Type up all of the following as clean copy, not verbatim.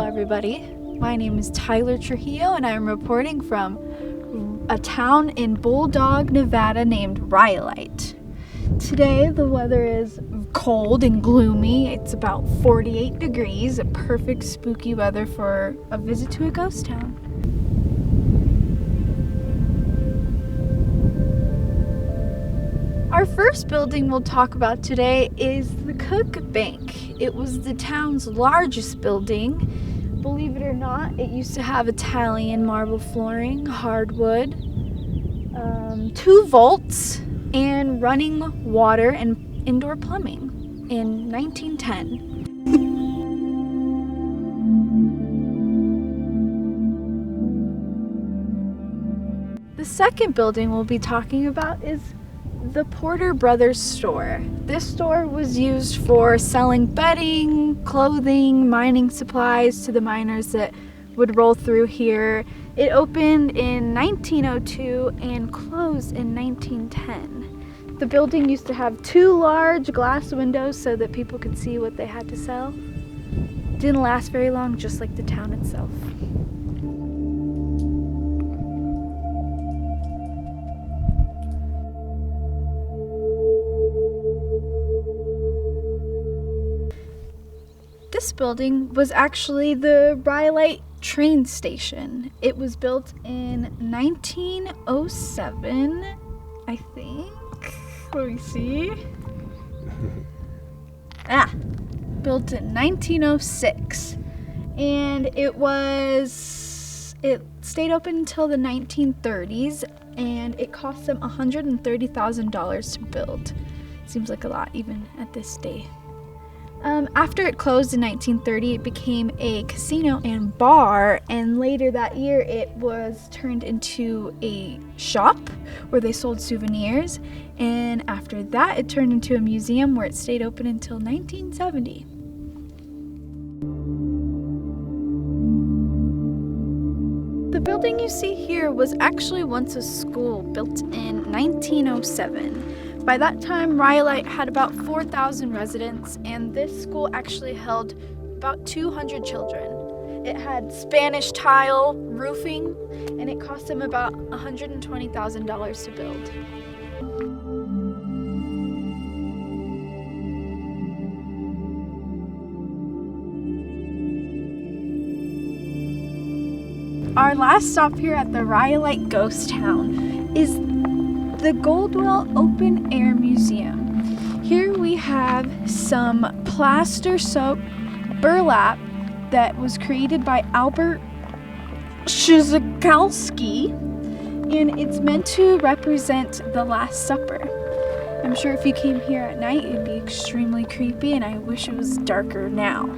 everybody. My name is Tyler Trujillo and I'm reporting from a town in Goldwell, Nevada named Rhyolite. Today the weather is cold and gloomy. It's about 48 degrees, a perfect spooky weather for a visit to a ghost town. Our first building we'll talk about today is the Cook Bank. It was the town's largest building. Believe it or not, it used to have Italian marble flooring, hardwood, 2 vaults, and running water and indoor plumbing in 1910. The second building we'll be talking about is the Porter Brothers store. This store was used for selling bedding, clothing, mining supplies to the miners that would roll through here. It opened in 1902 and closed in 1910. The building used to have 2 large glass windows so that people could see what they had to sell. Didn't last very long, just like the town itself. This building was actually the Rhyolite train station. It was built in 1907, I think. Let me see. Built in 1906. And it stayed open until the 1930s, and it cost them $130,000 to build. Seems like a lot even at this day. After it closed in 1930, it became a casino and bar, and later that year it was turned into a shop where they sold souvenirs, and after that it turned into a museum where it stayed open until 1970. The building you see here was actually once a school built in 1907. By that time, Rhyolite had about 4,000 residents, and this school actually held about 200 children. It had Spanish tile roofing, and it cost them about $120,000 to build. Our last stop here at the Rhyolite Ghost Town is the Goldwell Open Air Museum. Here we have some plaster soap burlap that was created by Albert Szykowski, and it's meant to represent the Last Supper. I'm sure if you came here at night, it'd be extremely creepy, and I wish it was darker now.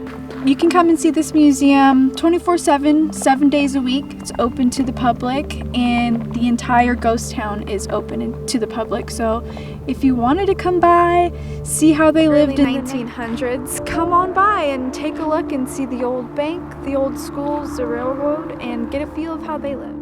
You can come and see this museum 24/7, 7 days a week. It's open to the public, and the entire ghost town is open to the public. So if you wanted to come by, see how they lived in the 1900s, come on by and take a look and see the old bank, the old schools, the railroad, and get a feel of how they lived.